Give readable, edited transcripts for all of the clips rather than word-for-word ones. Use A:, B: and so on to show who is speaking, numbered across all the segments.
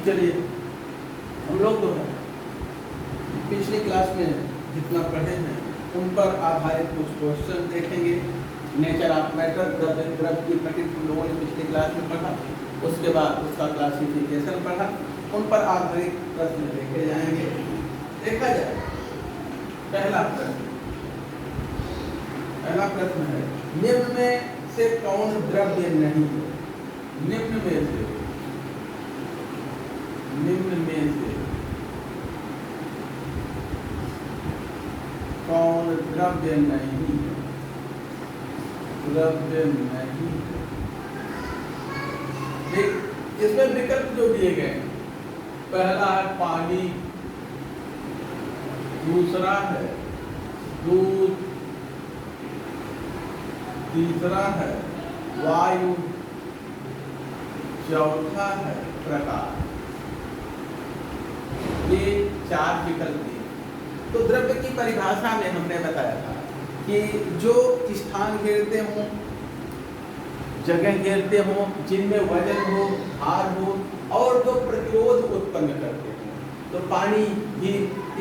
A: चलिए हम लोग तो पिछली क्लास में जितना पढ़े हैं उन पर आधारित कुछ क्वेश्चन देखेंगे। नेचर ऑफ मैटर, द्रव्य की प्रकृति लोगों ने पिछली क्लास में पढ़ा, उसके बाद उसका क्लासिफिकेशन पढ़ा, उन पर आधारित प्रश्न देखे जाएंगे। देखा जाए पहला प्रश्न है, निम्न में से कौन द्रव्य नहीं है? निम्न में से कौन द्रव्य नहीं है? द्रव्य नहीं है। देख इसमें विकल्प जो दिए गए, पहला है पानी, दूसरा है दूध, तीसरा है वायु, चौथा है प्रकाश। ये चार विकल्प दिए। तो द्रव्य की परिभाषा में हमने बताया था कि जो स्थान घेरते हों, जगह घेरते हों, जिनमें वजन हो, भार हो और जो प्रतिरोध उत्पन्न करते हों। तो पानी भी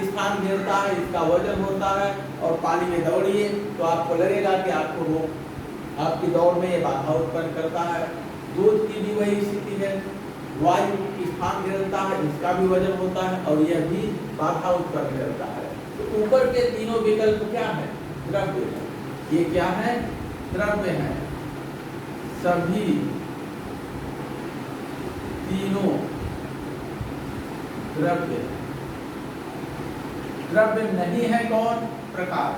A: स्थान घेरता है, इसका वजन होता है, और पानी में दौड़िए तो आपको लगेगा कि आपको वो आपकी दौड़ में ये बाधा उत्पन्न करता है। दूध की भी वही स्थिति है, वायु स्थान घेरता है, इसका भी वजन होता है और यह भी बाधा उत्पन्न करता है। तो ऊपर के तीनों विकल्प क्या है? द्रव्य है। ये क्या है? द्रव्य है। सभी तीनों द्रव्य। द्रव्य नहीं है कौन? प्रकाश।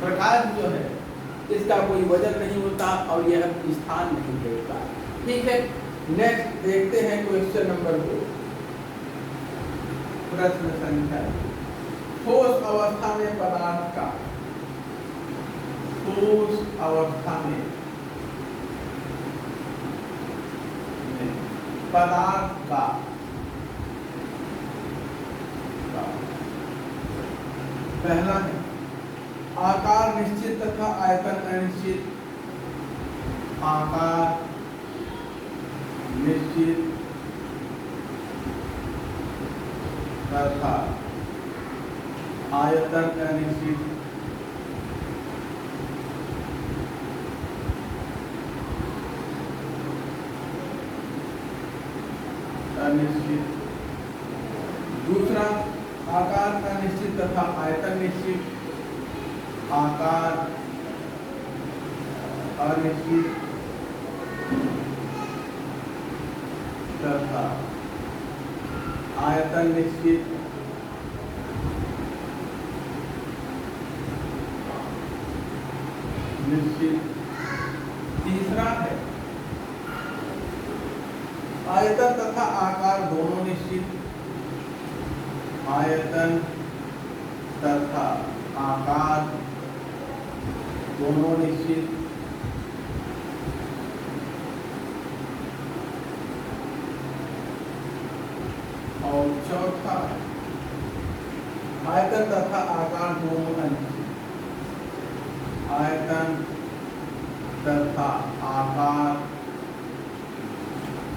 A: प्रकाश जो है इसका कोई वजन नहीं होता और यह स्थान नहीं घेरता। ठीक है, नेक्स्ट देखते हैं क्वेश्चन नंबर 2। प्रश्न संख्या, ठोस अवस्था में पदार्थ का, ठोस अवस्था में पदार्थ का पहला है आकार निश्चित तथा आयतन अनिश्चित। आकार निश्चित तथा आयतन अनिश्चित। दूसरा आकार अनिश्चित तथा आयतन निश्चित। आकार अनिश्चित तथा आयतन निश्चित। तीसरा है आयतन तथा आकार दोनों निश्चित। आयतन तथा आकार दोनों निश्चित। और चौथा आयतन तथा आकार दोनों अनिश्चित। आयतन तथा आकार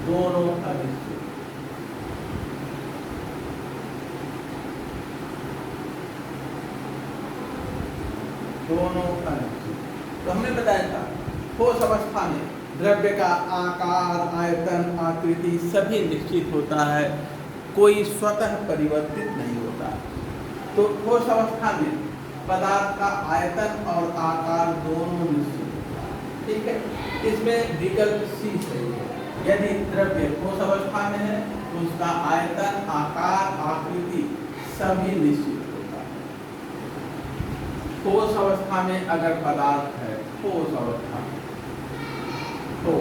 A: दोनों अनिश्चित। दोनों अनिश्चित। तो हमने बताया था ठोस अवस्था में द्रव्य का आकार, आयतन, आकृति सभी निश्चित होता है, कोई स्वतः परिवर्तित नहीं होता। तो ठोस अवस्था में पदार्थ का आयतन और आकार दोनों निश्चित होता है। ठीक है, इसमें विकल्प सी सही है। यदि द्रव्य ठोस अवस्था में है तो उसका आयतन, आकार, आकृति सभी निश्चित होता है। ठोस अवस्था में अगर पदार्थ है, ठोस अवस्था में, तो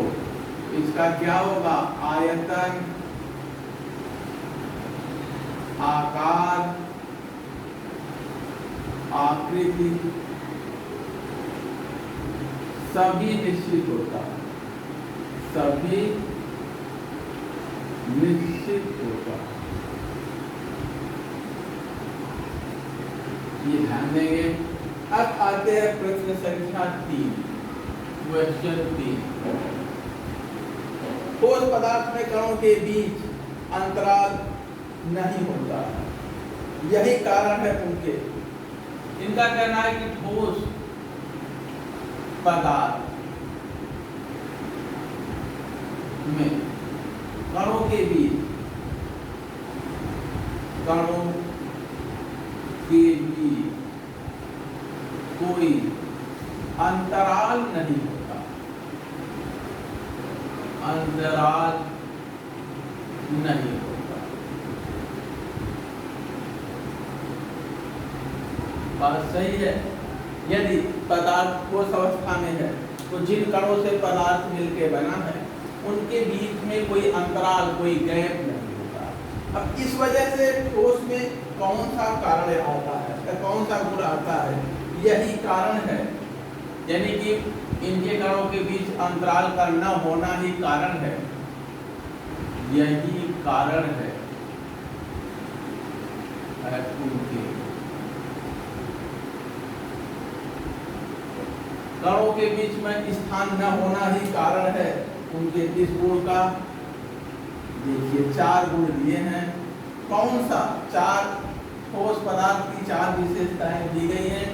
A: इसका क्या होगा? आयतन, आकार, आकृति सभी निश्चित होता है। सभी निश्चित होता है। ये ध्यान देंगे। अब आते हैं प्रश्न संख्या 3। क्वेश्चन 3, ठोस पदार्थ में कणों के बीच अंतराल नहीं होता। यही कारण है उनके, इनका कहना है कि ठोस पदार्थ में कणों के बीच कोई अंतराल नहीं होता, अंतराल नहीं होता। बात सही है। यदि पदार्थ ठोस अवस्था में है तो जिन कणों से पदार्थ मिलके बना है उनके बीच में कोई अंतराल, कोई गैप नहीं होता। अब इस वजह से ठोस में कौन सा कारण आता है, कौन सा गुण आता है, यही कारण है। यानी कि इनके कणों के बीच अंतराल का न होना ही कारण है, यही कारण है उनके कणों के बीच में स्थान न होना ही कारण है उनके इस गुण का। देखिए 4 गुण दिए हैं। कौन सा 4 ठोस पदार्थ की 4 विशेषताएं दी गई हैं।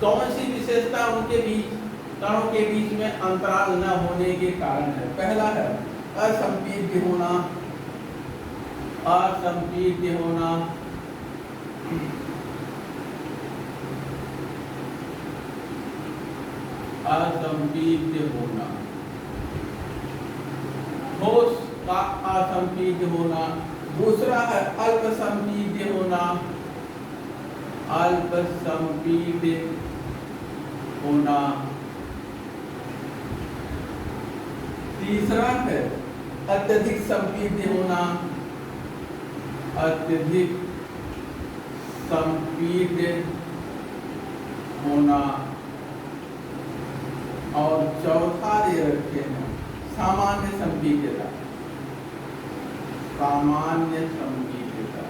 A: कौन सी विशेषता उनके बीच कणों के बीच में अंतराल न होने के कारण है। पहला है असंपीड्य होना, असंपीड्य होना। असंपीड्य होना, ठोस का असंपीड्य होना। दूसरा है अल्पसंपीड्य होना, अल्पसंपीड्य होना। तीसरा है अत्यधिक संपीड्य होना, अत्यधिक संपीड्य होना। और चौथा दे रखे हैं सामान्य संपीड्यता, सामान्य संपीड्यता।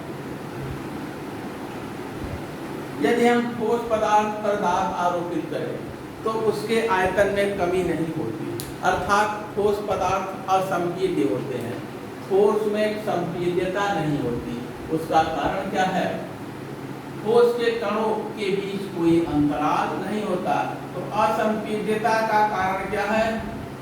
A: यदि हम ठोस पदार्थ पर दाब आरोपित करें तो उसके आयतन में कमी नहीं होती, अर्थात ठोस पदार्थ असंपीड्य होते हैं, ठोस में संपीड्यता नहीं होती। उसका कारण क्या है? ठोस के कणों के बीच कोई अंतराल नहीं होता। तो असंपीड्यता का कारण क्या है?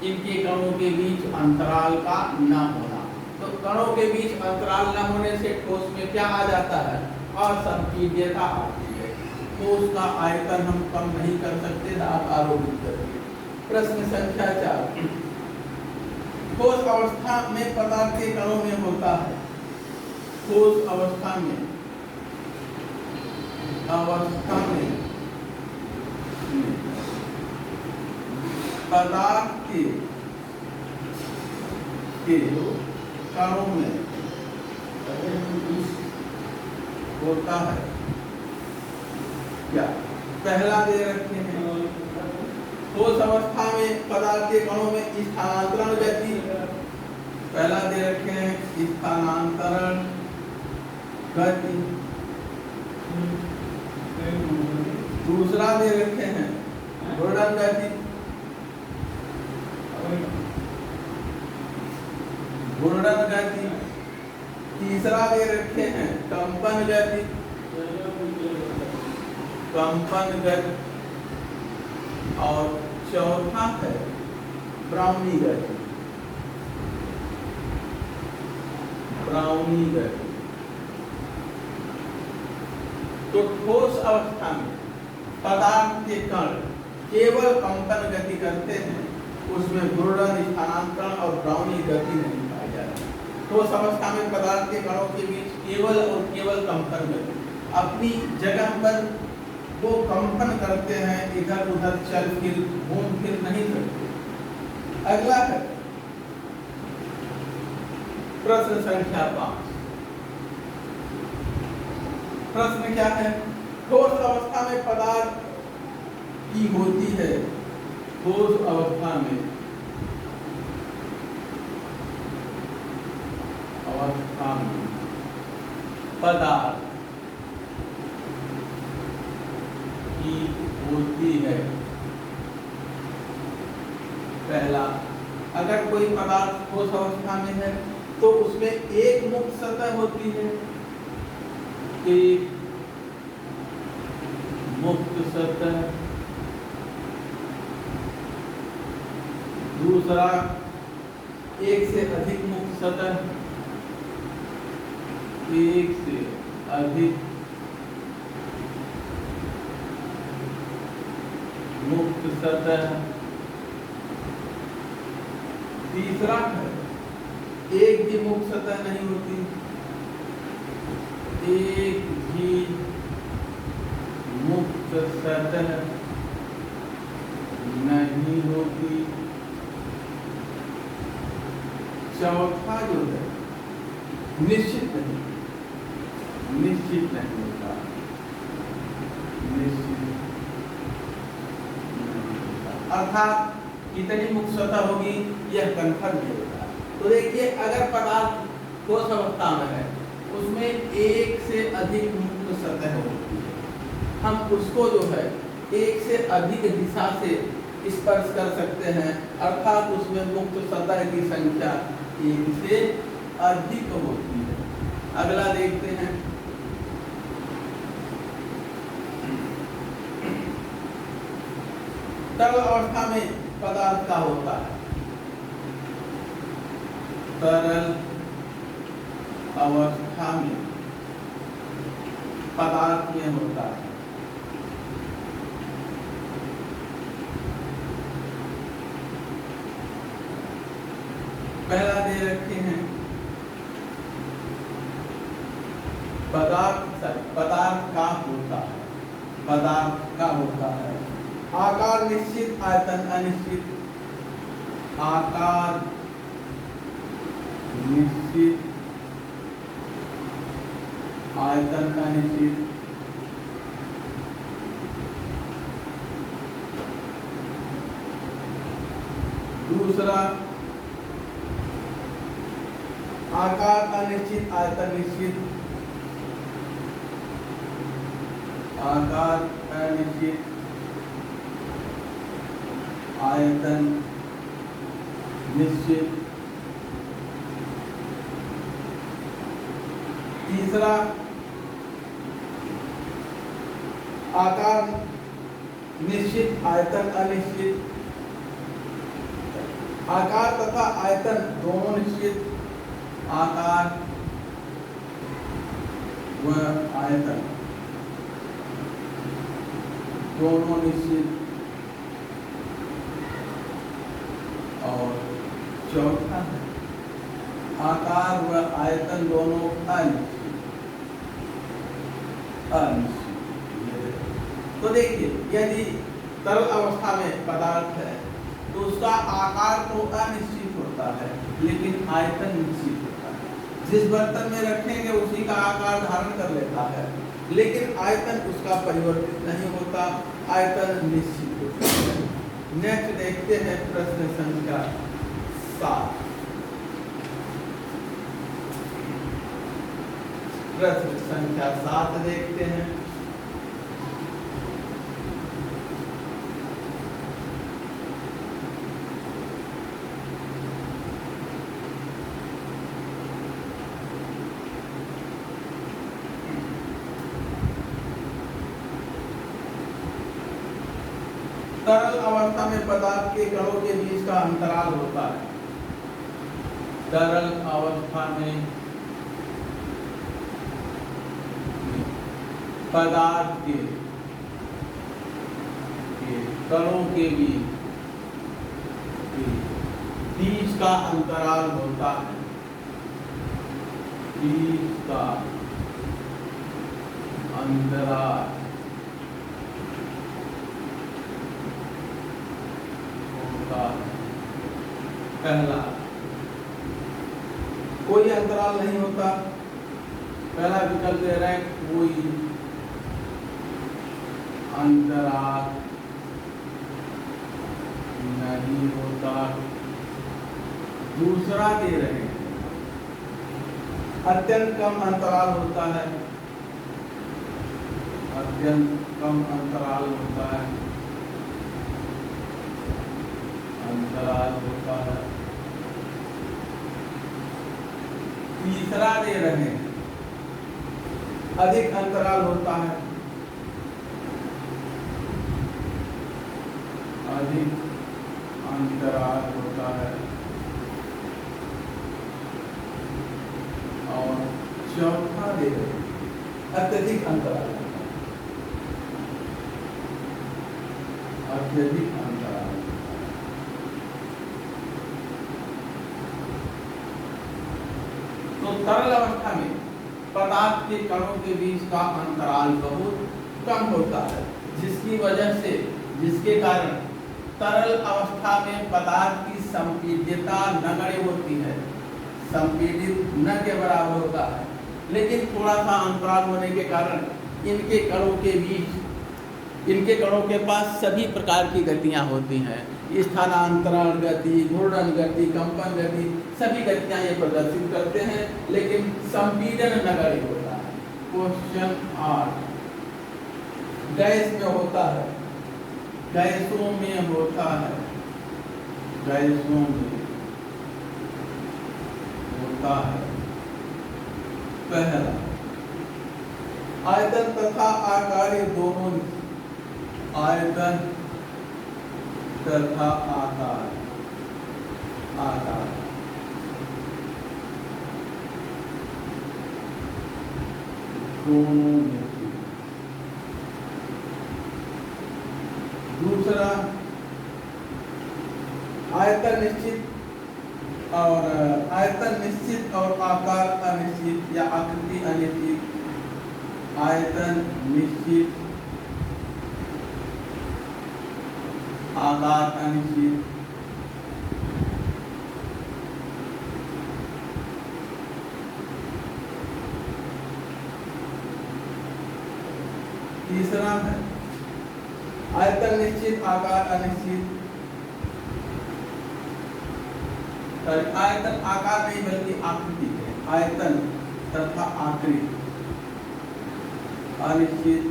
A: इनके कणों के बीच अंतराल का न होना। तो कणों के बीच अंतराल न होने से ठोस में क्या आ जाता है? असंपीड्यता आती है। ठोस का आयतन हम कम नहीं कर सकते दाब आरोपित करके। प्रश्न संख्या 4, ठोस अवस्था में पदार्थ के कणों में होता है, ठोस अवस्था में पदार्थ के कणों में होता है क्या? पहला दे रखे हैं ठोस अवस्था में पदार्थ के कणों में स्थानांतरण गति। पहला दे रखे हैं स्थानांतरण गति। दूसरा दे रखे हैं घूर्णन गति, घूर्णन गति। तीसरा दे रखे हैं कंपन गति, कंपन गति। और चौथा है ब्राउनी गति, ब्राउनी गति। तो ठोस अवस्था में पदार्थ के कण केवल कंपन गति करते हैं, उसमें घूर्णन, स्थानांतरण और ब्राउनी गति नहीं पाई जाती। ठोस अवस्था में पदार्थ के कणों के बीच केवल और केवल कंपन गति, अपनी जगह पर वो कंपन करते हैं, इधर उधर चल फिर घूम फिर नहीं सकते। अगला है प्रश्न संख्या 5। प्रश्न क्या है? ठोस अवस्था में पदार्थ की होती है, ठोस अवस्था में पदार्थ की होती है। पहला, अगर कोई पदार्थ ठोस अवस्था में है तो उसमें एक मुक्त सतह होती है, एक मुक्त सतह, दूसरा एक से अधिक मुक्त सतह, एक से अधिक मुक्त सतह, तीसरा है एक भी मुक्त सतह नहीं होती, एक भी मुक्त सतह नहीं होती, चौथा जो है निश्चित नहीं, निश्चित नहीं होता, निश्चित अर्थात कितनी मुक्त सतह होगी यह कन्फर्म नहीं होता। तो देखिए अगर पदार्थ ठोस अवस्था में है उसमें एक से अधिक मुक्त सतह होती है, हम उसको जो है एक से अधिक दिशा से स्पर्श कर सकते हैं, अर्थात उसमें मुक्त सतह की संख्या एक से अधिक होती है। अगला देखते हैं, तरल अवस्था में पदार्थ का होता है, तरल अवस्था में पदार्थ में होता है, पहला दे रखे हैं पदार्थ का होता है, पदार्थ का होता है आकार निश्चित आयतन अनिश्चित, आकार निश्चित आयतन अनिश्चित, दूसरा आकार अनिश्चित आयतन निश्चित, आकार अनिश्चित आयतन निश्चित, तीसरा आकार निश्चित आयतन अनिश्चित, आकार तथा आयतन दोनों निश्चित, आकार व आयतन दोनों निश्चित, और चौथा है आकार व आयतन दोनों अनिश्चित, अनिश्चित। तो देखिए यदि तरल अवस्था में पदार्थ है तो उसका आकार तो अनिश्चित होता है लेकिन आयतन निश्चित होता है। जिस बर्तन में रखेंगे उसी का आकार धारण कर लेता है लेकिन आयतन उसका परिवर्तित नहीं होता, आयतन निश्चित होता है। नेक्स्ट देखते हैं प्रश्न संख्या 7। प्रश्न संख्या 7 देखते हैं। तरल अवस्था में पदार्थ के कणों के बीच का अंतराल होता है। तरल अवस्था में पदार्थ के कणों के बीच का अंतराल होता है, बीच का अंतराल पहला कोई अंतराल नहीं होता, पहला विकल्प दे रहे हैं कोई अंतराल नहीं होता। दूसरा दे रहे हैं अत्यंत कम अंतराल होता है, अत्यंत कम अंतराल होता है, अंतराल होता है। तीसरा दे रहे हैं, अधिक अंतराल होता है, अधिक अंतराल होता है, और चौथा दे रहे हैं, अत्यधिक अंतराल होता है, अत्यधिक अंतराल। तो तरल अवस्था में पदार्थ के कणों के बीच का अंतराल बहुत कम होता है, जिसकी वजह से, जिसके कारण तरल अवस्था में पदार्थ की संपीड्यता नगण्य होती है, संपीडित न के बराबर होता है। लेकिन थोड़ा सा अंतराल होने के कारण इनके कणों के बीच, इनके कणों के पास सभी प्रकार की गतियां होती हैं, स्थानांतरण गति, घूर्णन गति, कंपन गति, सभी गतियां ये प्रदर्शित करते हैं, लेकिन संपीडन नगण्य होता है। क्वेश्चन 8, गैस में होता है, गैसों में होता है, गैसों में होता है। पहला, आयतन तथा आकार ये दोनों, आयतन तथा आकार, आकार दोनों में। दूसरा, आयतन निश्चित और आयतन निश्चित और आकार अनिश्चित या आकृति अनिश्चित, आयतन निश्चित, आकार अनिश्चित। तीसरा है आयतन निश्चित, आकार अनिश्चित। आयतन आकार नहीं बल्कि आकृति है, आयतन तथा आकृति अनिश्चित,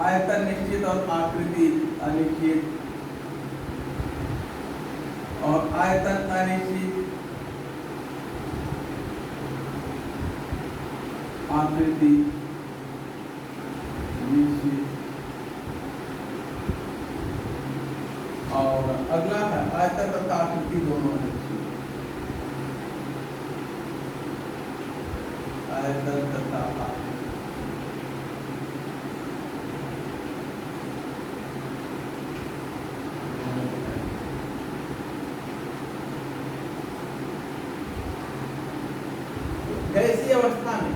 A: आयतन निश्चित और आकृति अनिश्चित, और आयतन अनिश्चित, आकृति निश्चित। और अगला है आयतन तथा आकृति दोनों निश्चित, आयतन तथा आकृति। गैसीय अवस्था में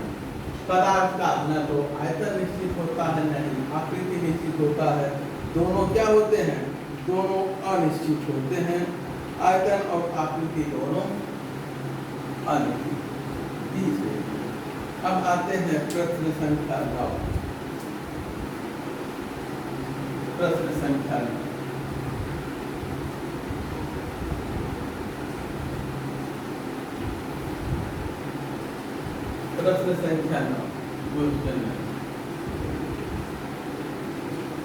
A: पदार्थ का न तो आयतन निश्चित होता है, नहीं आकृति निश्चित होता है, दोनों क्या होते हैं, दोनों अनिश्चित होते हैं, आयतन और आकृति दोनों अनिश्चित। तीसरे, अब आते हैं प्रश्न संख्या 9, प्रश्न संख्या 9। प्रश्न संख्या 9, क्वेश्चन है,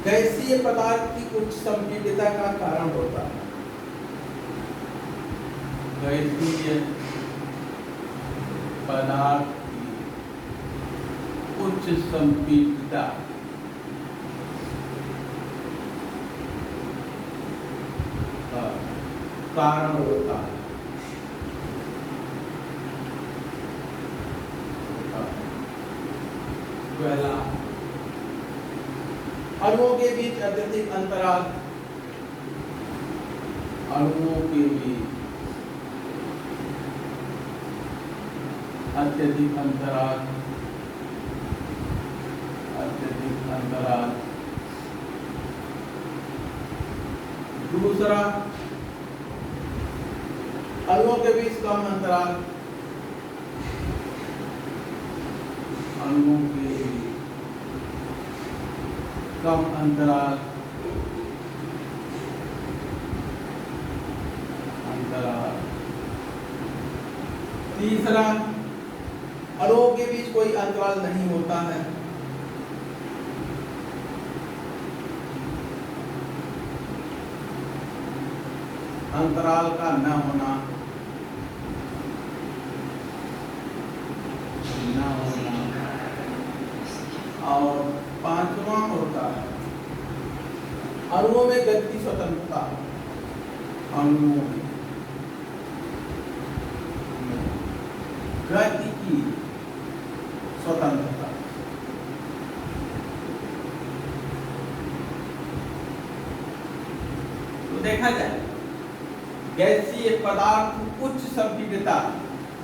A: गैसीय पदार्थ की उच्च संपीडितता का कारण होता है, गैसीय पदार्थ की उच्च संपीडितता का कारण होता है। पहला, अणुओं के बीच अत्यधिक अंतराल, अणुओं के बीच अत्यधिक अंतराल, अत्यधिक अंतराल। दूसरा, अणुओं के बीच कम अंतराल, अणुओं के बीच कम अंतराल, अंतराल। तीसरा, अणुओं के बीच कोई अंतराल नहीं होता है, अंतराल का न होना। और पांचवा होता है अणुओं में गति स्वतंत्रता। अणुओं में गति की स्वतंत्रता। तो देखा जाए गैसीय पदार्थ उच्च संपीडितता,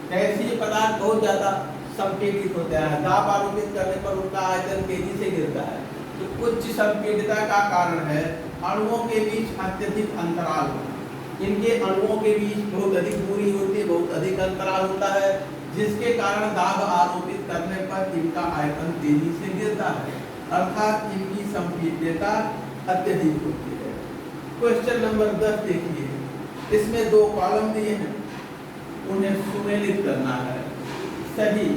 A: गैसीय पदार्थ बहुत ज्यादा संपीडित होता है, दाब आरोपित करने पर उनका आयतन तेजी से गिरता है। तो उच्च संपीडितता का कारण है अणुओं के बीच अत्यधिक अंतराल होना। इनके अणुओं के बीच बहुत अधिक दूरी होती है, बहुत अधिक अंतराल होता है, जिसके कारण दाब आरोपित करने पर इनका आयतन तेजी से गिरता है, अर्थात इनकी संपीड्यता अत्यधिक होती है। क्वेश्चन नंबर 10 देखिए, इसमें दो कॉलम दिए हैं, उन्हें सुमेलित करना है, सही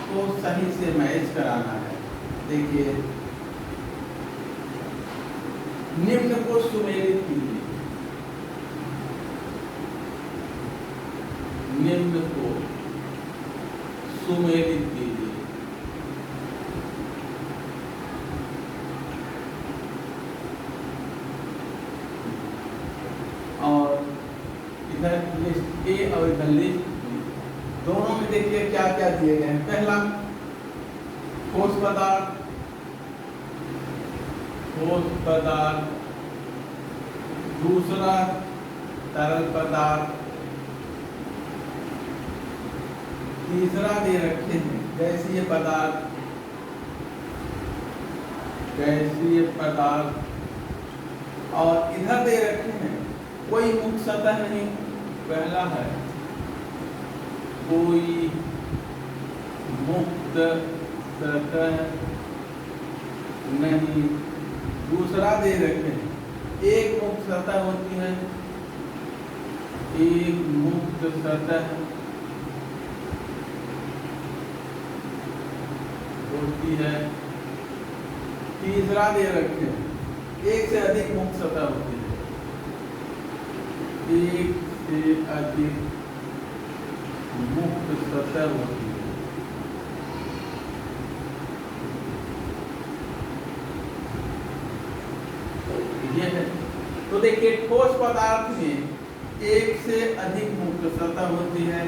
A: को सही से मैच कराना है। देखिए निम्न को सुमेलित कीजिए, निम्न को सुमेलित कीजिए। और इधर लिस्ट ए और इधर लिस्ट बी, दोनों में देखिए क्या क्या दिए गए हैं। पहला ठोस पदार्थ, ठोस पदार्थ, दूसरा तरल पदार्थ, तीसरा दे रखे हैं गैसीय पदार्थ, गैसीय पदार्थ, और इधर दे रखे हैं कोई मुक्त सतह नहीं। पहला है कोई मुक्त सतह नहीं, दूसरा दे रखे हैं एक मुक्त सतह होती है, एक मुक्त सतह होती है, तीसरा दे रखे हैं एक से अधिक मुक्त सतह होती है, एक से अधिक मुक्त सतह होती है। ये है। तो देखिए ठोस पदार्थ में एक से अधिक मुक्त सतह होती है,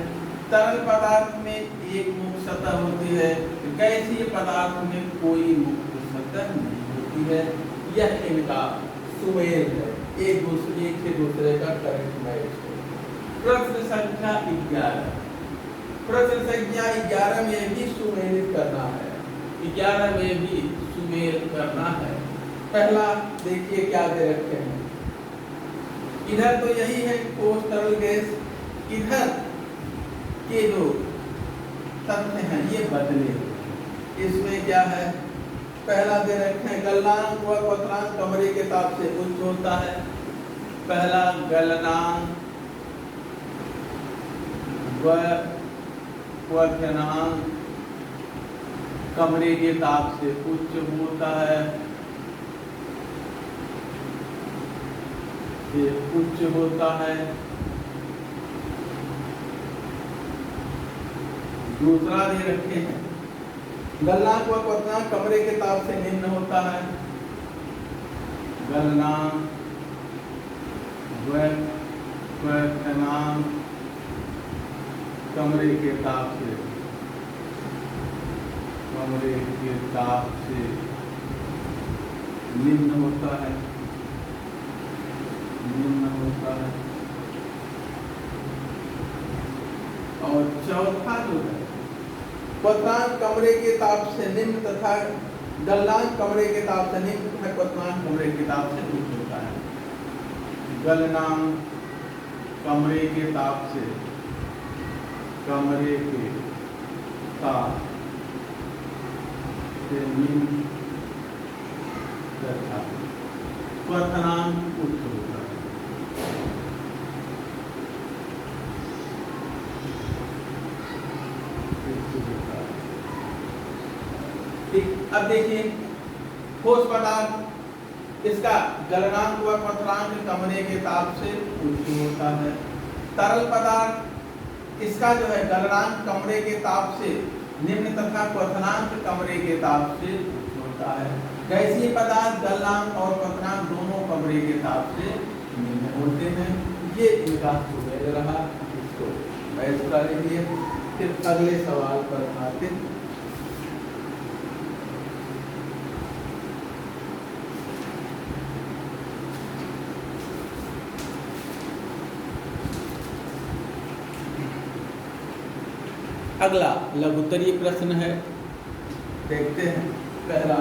A: तरल पदार्थ में एक मुक्त सतह होती है, गैसीय पदार्थ में कोई मुक्त सतह नहीं होती है। यह इनका सुमेल है, एक से दूसरे का करेक्ट मैच है। प्रश्न संख्या 11, प्रश्न संख्या 11 में भी सुमेलित करना है, 11 में भी सुमेल करना है। पहला देखिए क्या दे रखे हैं, इधर तो यही है ठोस तरल गैस, इधर के जो तथ्य हैं ये बदले। इसमें क्या है, पहला दे रखे हैं गलनांक व क्वथनांक कमरे के ताप से उच्च होता है। पहला गलनांक व क्वथनांक कमरे के ताप से उच्च होता है, ये उच्च होता है। दूसरा दे रखे हैं गलनांक व क्वथनांक कमरे के ताप से निम्न होता है, गलनांक व क्वथनांक कमरे के ताप से, कमरे के ताप से निम्न होता है, निम्न होता है। और चौथा जो है क्वथनांक कमरे के ताप से निम्न तथा गलनांक कमरे के ताप से निम्न तथा क्वथनांक कमरे के ताप से उच्च होता है। गलनांक कमरे के ताप से, कमरे के ताप से निम्न तथा क्वथनांक उच्च होता है। ठीक, अब देखिए ठोस पदार्थ इसका गलनांक व क्वथनांक कमरे के ताप से उच्च होता है। तरल पदार्थ इसका जो है गलनांक कमरे के ताप से निम्न तथा क्वथनांक कमरे के ताप से होता है। गैसीय पदार्थ गलनांक और क्वथनांक दोनों कमरे के ताप से निम्न होते हैं। ये इनका सुमेल रहा, इसको मैं पूरा लिखिए। फिर अगले सवाल पर आते हैं। अगला लघुत्तरीय प्रश्न है, देखते हैं। पहला,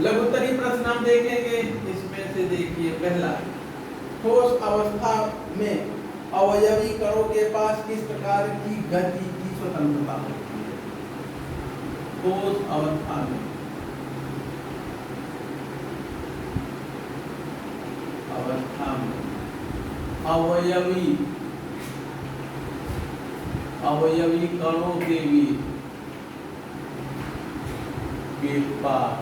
A: लघुत्तरीय प्रश्न हम देखेंगे। इसमें से देखिए पहला, ठोस अवस्था में अवयवी कणों के पास किस प्रकार की गति की स्वतंत्रता होती है? ठोस अवस्था में अवयवी कणों के पास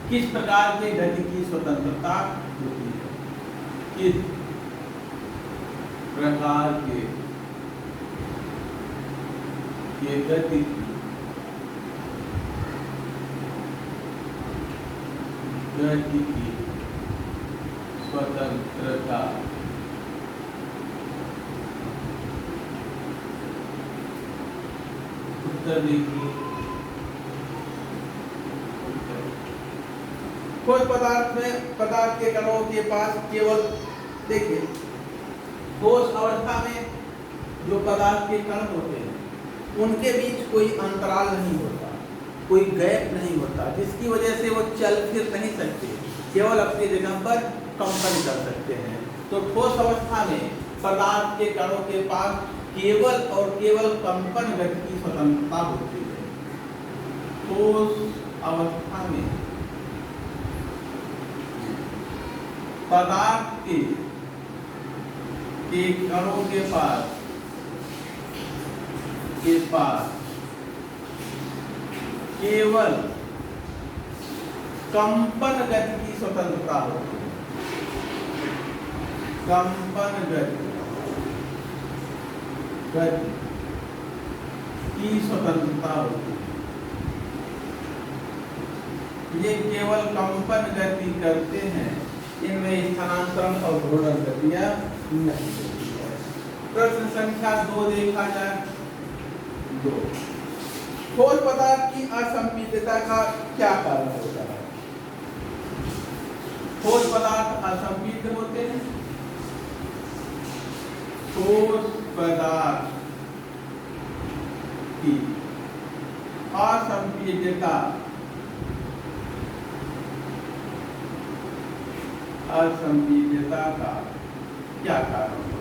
A: किस प्रकार की गति की स्वतंत्रता होती है? किस प्रकार के गति की स्वतंत्रता उत्तर देखिए। ठोस पदार्थ के कणों के पास केवल, देखिए ठोस अवस्था में जो पदार्थ के कण होते हैं उनके बीच कोई अंतराल नहीं होता, कोई गैप नहीं होता, जिसकी वजह से वो चल फिर नहीं सकते, केवल अपनी जगह पर कंपन कर सकते हैं। तो ठोस अवस्था में पदार्थ के कणों के पास केवल और केवल कंपन गति की स्वतंत्रता होती है। ठोस अवस्था में पदार्थ के कणों के पास केवल कंपन गति की स्वतंत्रता होती है। कंपन गति की स्वतंत्रता होती है। ये केवल कंपन गति करते हैं, इनमें स्थानांतरण और घूर्णन गतियां नहीं होती है। प्रश्न संख्या 2 देखा जाए। 2, ठोस पदार्थ की असंपीडितता का क्या कारण होता है? ठोस पदार्थ असंपीडित होते हैं। ठोस पदार्थ की असंपीडितता का क्या कारण होता है?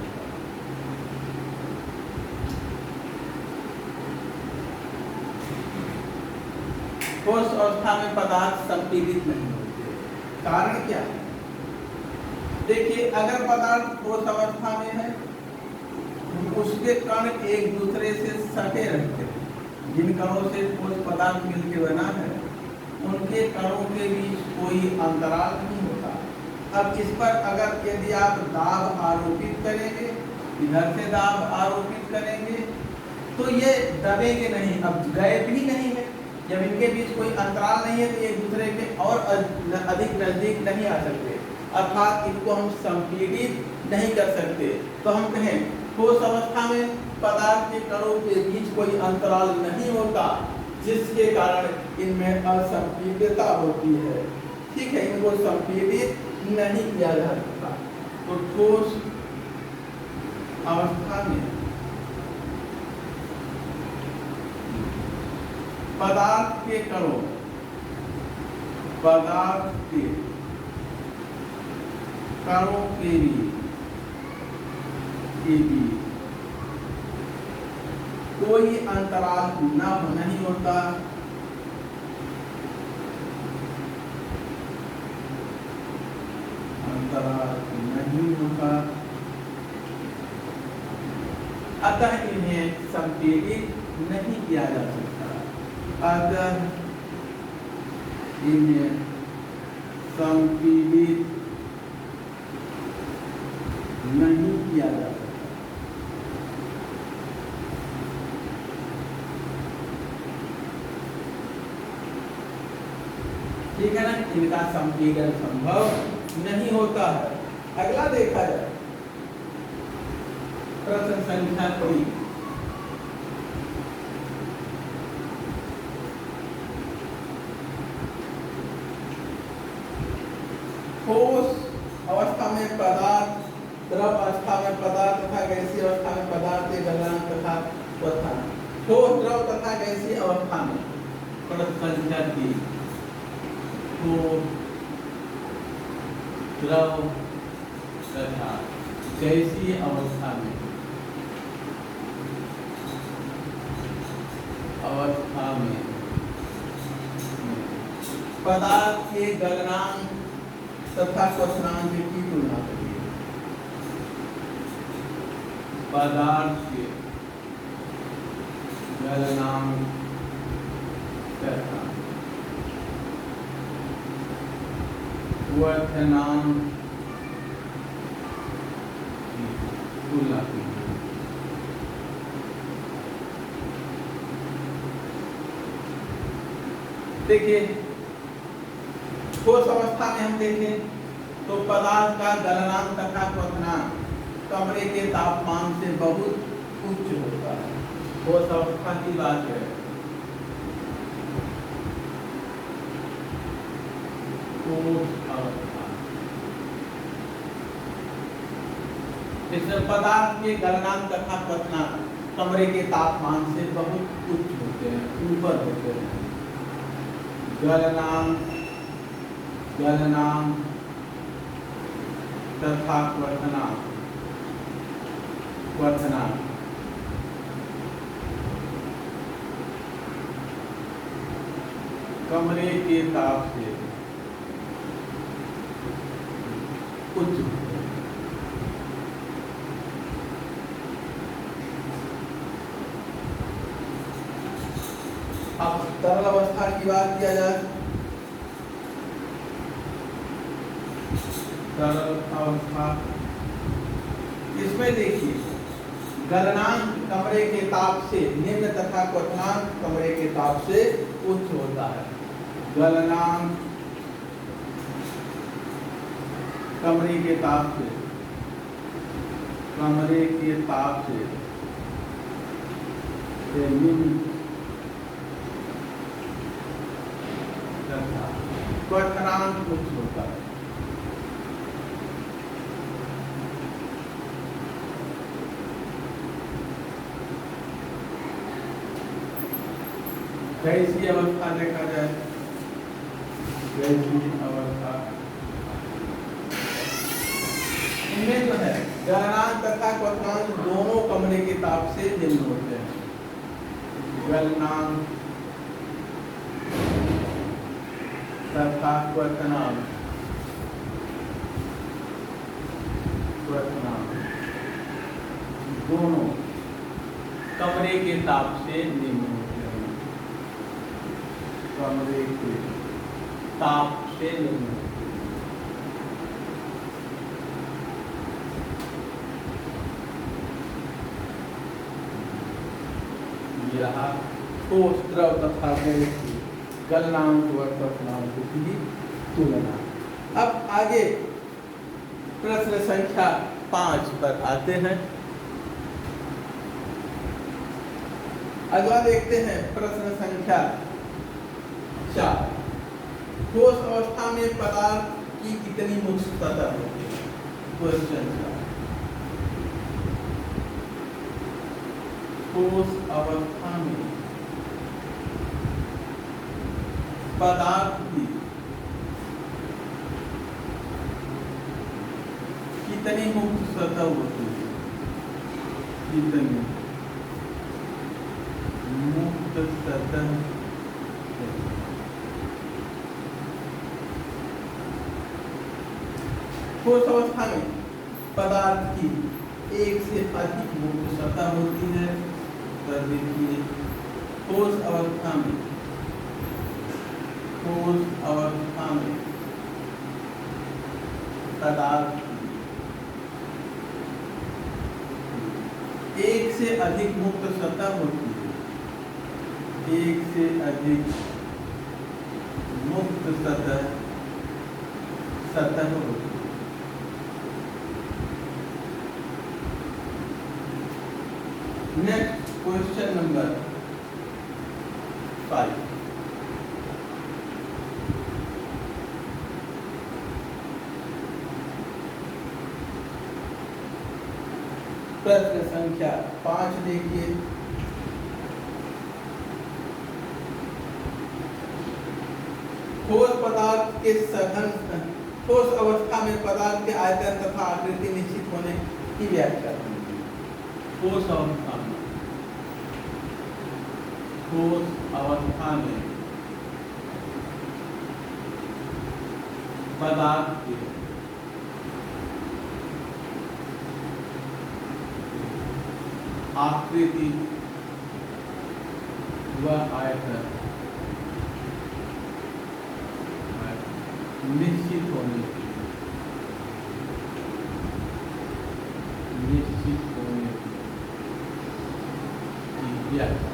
A: ठोस अवस्था में पदार्थ संपीडित नहीं होते, कारण क्या है? देखिए, अगर पदार्थ ठोस अवस्था में है, उसके कण एक दूसरे से सटे रहते हैं। जिन कणों से ठोस पदार्थ मिलकर बना है, उनके कणों के बीच कोई अंतराल नहीं होता। अब इस पर अगर यदि आप दाब आरोपित करेंगे, इधर से दाब आरोपित करेंगे, तो ये दबेंगे नहीं। अब गैप ही नहीं है, जब इनके बीच कोई अंतराल नहीं है तो एक दूसरे के और अधिक नजदीक नहीं आ सकते, अर्थात इनको हम संपीड़ित नहीं कर सकते। तो हम कहें ठोस अवस्था में पदार्थ के कणों के बीच कोई अंतराल नहीं होता, जिसके कारण इनमें असंपीडितता होती है। ठीक है, इनको संपीड़ित नहीं किया जा सकता। तो ठोस अवस्था में पदार्थ के कणों के बीच कोई अंतराल नहीं होता। अतः इन्हें संपीड़ित नहीं किया जा सकता अगर इन्हें संपीड़ित नहीं किया जा सकता। ठीक है ना, इनका संपीड़न संभव नहीं होता है। अगला देखा जाए प्रश्न संख्या 3। ठोस अवस्था में पदार्थ, द्रव अवस्था में पदार्थ तथा गैसीय अवस्था में पदार्थ के गलनांक तथा उत्थान। ठोस, द्रव तथा गैसीय अवस्था में प्रश्न संख्या 3। ठोस, द्रव तथा गैसीय अवस्था में पदार्थ के गलनांक तथा क्वथनांक की तुलना करिए। पदार्थ के गलनांक तथा क्वथनांक की तुलना कीजिए। देखिए, ठोस अवस्था में हम देखें तो पदार्थ का गलनांक तथा क्वथनांक कमरे के तापमान से बहुत उच्च होता है। ठोस अवस्था की बात है। ठोस अवस्था, इसमें पदार्थ के गलनांक तथा क्वथनांक कमरे के तापमान से बहुत उच्च होते हैं, ऊपर होते हैं। गलनांक तथा क्वथनांक कमरे के ताप से उच्च होते हैं। अब तरल अवस्था की बात किया जाए। तरल अवस्था, इसमें देखिए गलनांक कमरे के ताप से निम्न तथा क्वथनांक कमरे के ताप से उच्च होता है। गलनांक कमरे के ताप से निम्न तथा क्वथनांक उच्च होता है। गैसीय अवस्था देखा जाए। गैसीय अवस्था इनमें जो है गलनांक तथा क्वथनांक दोनों कमरे के ताप से निम्न होते हैं। गलनांक तथा क्वथनांक दोनों कमरे के ताप से निम्न होते हैं। कमरे के ताप से निम्न होते हैं। यह ठोस, द्रव तथा गैसीय गलनांक व क्वथनांक की तुलना। अब आगे प्रश्न संख्या 5 पर आते हैं। अगला देखते हैं प्रश्न संख्या 4। ठोस अवस्था में पदार्थ की कितनी मुक्त सतह होती है? क्वेश्चन 4। ठोस अवस्था में पदार्थ की कितनी मुक्त सतह होती है? कितनी मुक्त सतह? ठोस अवस्था में पदार्थ की एक से अधिक मुक्त सतह होती है। तो देखिए अवस्था में, ठोस अवस्था में पदार्थ एक से अधिक मुक्त सतह होती है, एक से अधिक मुक्त सतह होती है। Next question number 5। प्रश्न संख्या 5 देखिए। ठोस पदार्थ के सघन ठोस अवस्था में पदार्थ के आयतन तथा आकृति निश्चित होने की व्याख्या कीजिए। ठोस अवस्था में, ठोस अवस्था में पदार्थ के आकृति व आयतन निश्चित होने की व्याख्या।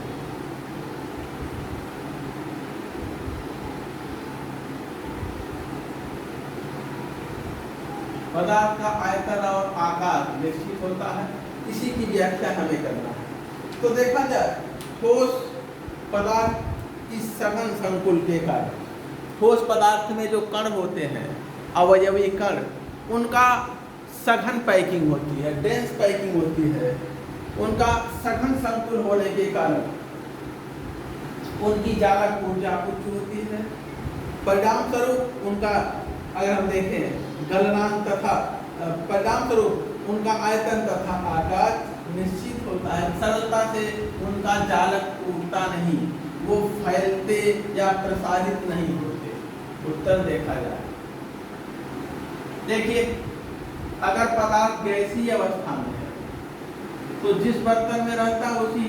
A: पदार्थ का आयतन और आकार निश्चित होता है, इसी की व्याख्या हमें करना है। तो देखा जाए ठोस पदार्थ की सघन संकुल के कारण, ठोस पदार्थ में जो कण होते हैं, अवयवी कण, उनका सघन पैकिंग होती है, डेंस पैकिंग होती है। उनका सघन संकुल होने के कारण उनकी जालक ऊर्जा उच्च होती है। परिणाम स्वरूप उनका अगर हम देखें गलनांक तथा परिणाम स्वरूप उनका आयतन तथा आकार निश्चित होता है। सरलता से उनका जालक टूटता नहीं, वो फैलते या प्रसारित नहीं होते। उत्तर देखा जाए, देखिए अगर पदार्थ गैसीय अवस्था में है तो जिस बर्तन में रहता है उसी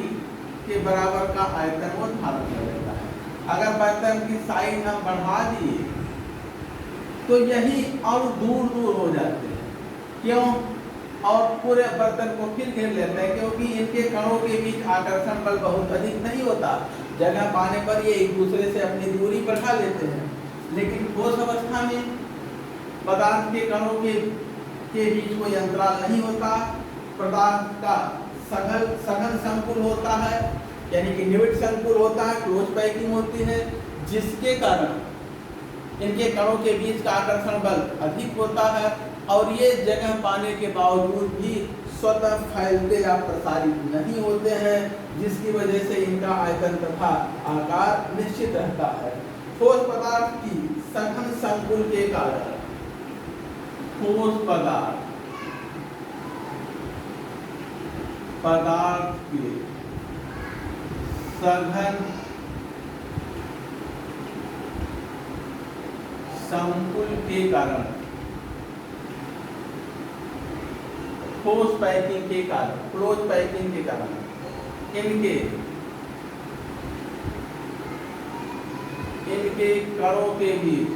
A: के बराबर का आयतन वो धारण कर लेता है। अगर बर्तन की साइज हम बढ़ा दिए तो यही और दूर दूर हो जाते हैं। क्यों? और पूरे बर्तन को फिर घेर लेते हैं, क्योंकि इनके कणों के बीच आकर्षण बल बहुत अधिक नहीं होता। जगह पाने पर ये एक दूसरे से अपनी दूरी बढ़ा लेते हैं। लेकिन ठोस अवस्था में पदार्थ के कणों के बीच कोई अंतराल नहीं होता। पदार्थ का सघन संकुल होता है, यानी कि निविड संकुल होता है, क्लोज पैकिंग होती है, जिसके कारण इनके कणों के बीच का आकर्षण बल अधिक होता है और ये जगह पाने के बावजूद भी स्वतः फैलते या प्रसारित नहीं होते हैं, जिसकी वजह से इनका आयतन तथा आकार निश्चित रहता है। ठोस पदार्थ की सघन संकुल के कारण ठोस पदार्थ के सघन संकुल के कारण, ठोस पैकिंग के कारण, क्लोज पैकिंग के कारण इनके कणों के बीच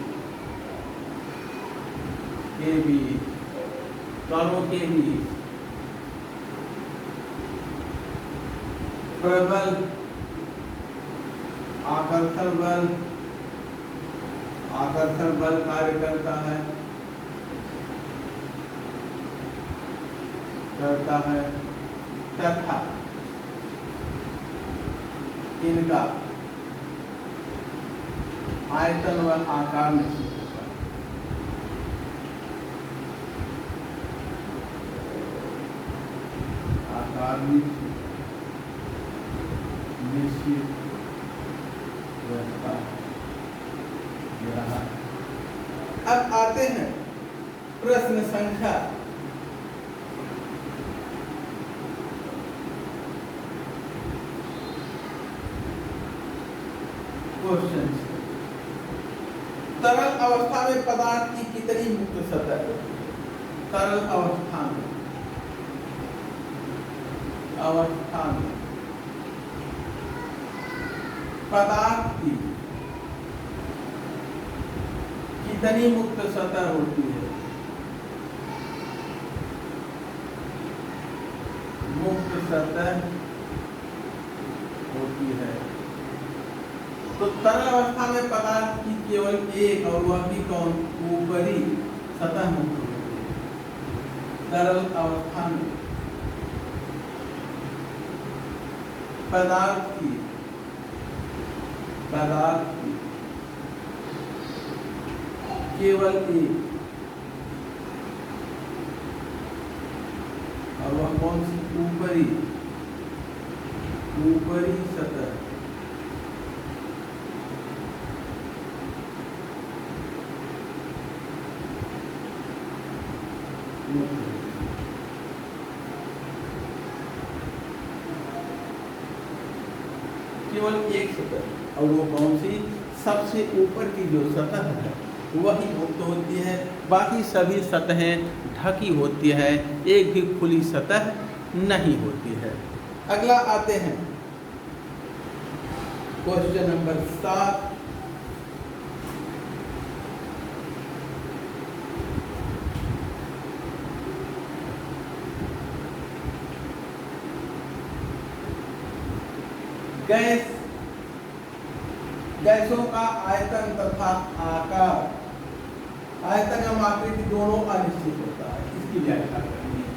A: प्रबल आकर्षण बल कार्य करता है तथा इनका आयतन व आकार निश्चित होता है। आकार निश्चित रहता है। अब आते हैं प्रश्न संख्या 5। तरल अवस्था में पदार्थ की कितनी मुक्त सतह होती है? तरल अवस्था में पदार्थ की कितनी मुक्त सतह होती है? मुक्त सतह होती है। तो तरल अवस्था में पदार्थ की केवल एक, और वह भी कौन? ऊपरी सतह मुक्त होती है। तरल अवस्था में पदार्थ की केवल एक, और वह कौन सी? ऊपरी सतह। केवल एक सतह, और वो कौन सी? सबसे ऊपर की जो सतह है वही मुक्त होती है, बाकी सभी सतहें ढकी होती है, एक भी खुली सतह नहीं होती है। अगला आते हैं क्वेश्चन नंबर 7। गैसों का आयतन तथा आकार, आयतन एवं आकृति दोनों अनिश्चित होता है, इसकी व्याख्या करनी है।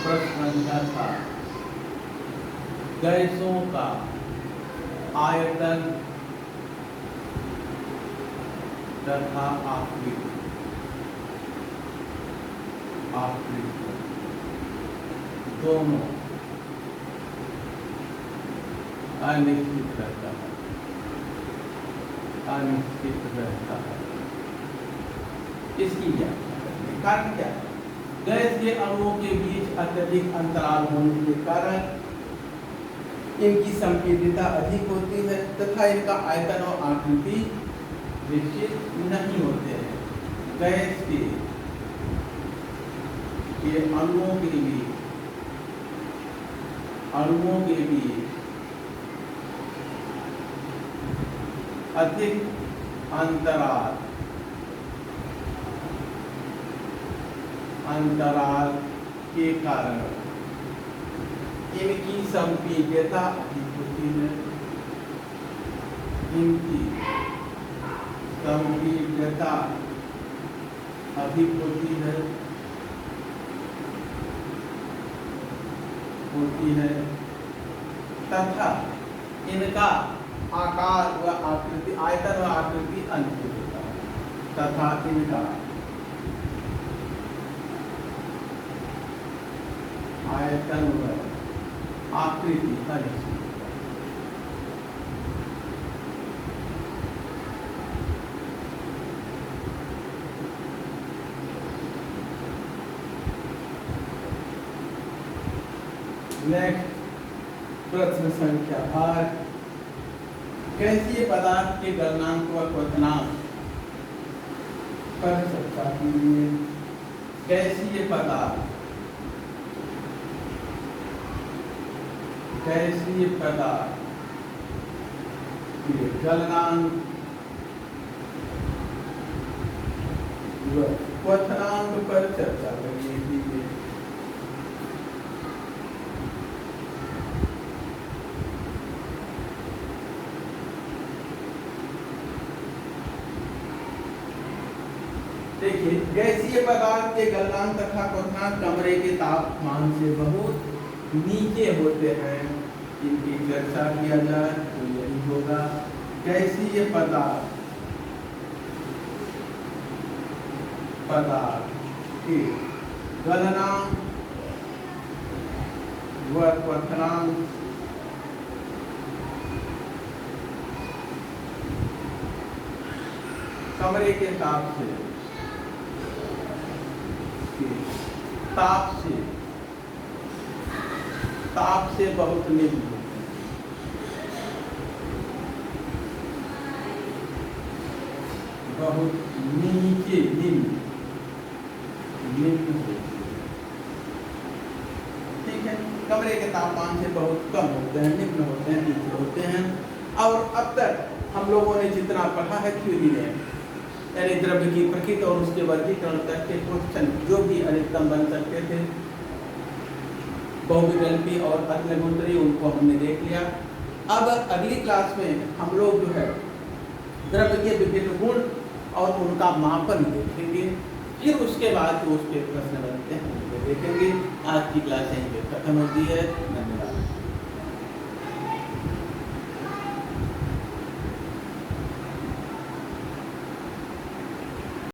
A: प्रश्न था गैसों का आयतन तथा आकृति दोनों अनिश्चित रहता है, इसकी व्याख्या करनी। कारण क्या है? गैस के अणुओं के बीच अत्यधिक अंतराल होने के कारण इनकी संपीडितता अधिक होती है तथा इनका आयतन और आकृति निश्चित नहीं होते हैं। गैस के अणुओं के बीच अधिक अंतराल के कारण इनकी संपीड्यता अधिक होती है। इनकी संपीड्यता अधिक होती है तथा इनका आकार व आकृति, आयतन व आकृति अनिश्चित होता है तथा इनका आयतन व आकृति अनिश्चित होता है। नेक्स्ट प्रश्न संख्या 8। गैसीय पदार्थ के गलनांक व क्वथनांक पर चर्चा कीजिए। गैसीय पदार्थ के गलनांक व क्वथनांक पर चर्चा करिए। देखिए, गैसीय पदार्थ के गलनांक तथा क्वथनांक कमरे के तापमान से बहुत नीचे होते हैं। इनकी चर्चा किया जाए तो यही होगा। गैसीय पदार्थ के गलनांक व क्वथनांक कमरे के ताप से बहुत निम्न होते हैं। बहुत नीचे निम्न होते हैं। ठीक है, कमरे के तापमान से बहुत कम होते हैं, निम्न होते हैं, नीचे होते हैं। और अब तक हम लोगों ने जितना पढ़ा है थ्योरी में, यानी द्रव्य की प्रकृति और उसके वर्गीकरण तक के क्वेश्चन जो भी अधिकतम बन सकते थे, बहुविकल्पी और अग्निगुंतरी, उनको हमने देख लिया। अब अगली क्लास में हम लोग जो है द्रव्य के विभिन्न गुण और उनका मापन देखेंगे, फिर उसके बाद जो उसके प्रश्न बनते हैं उनको देखेंगे। आज की क्लास यहीं पे खत्म होती है।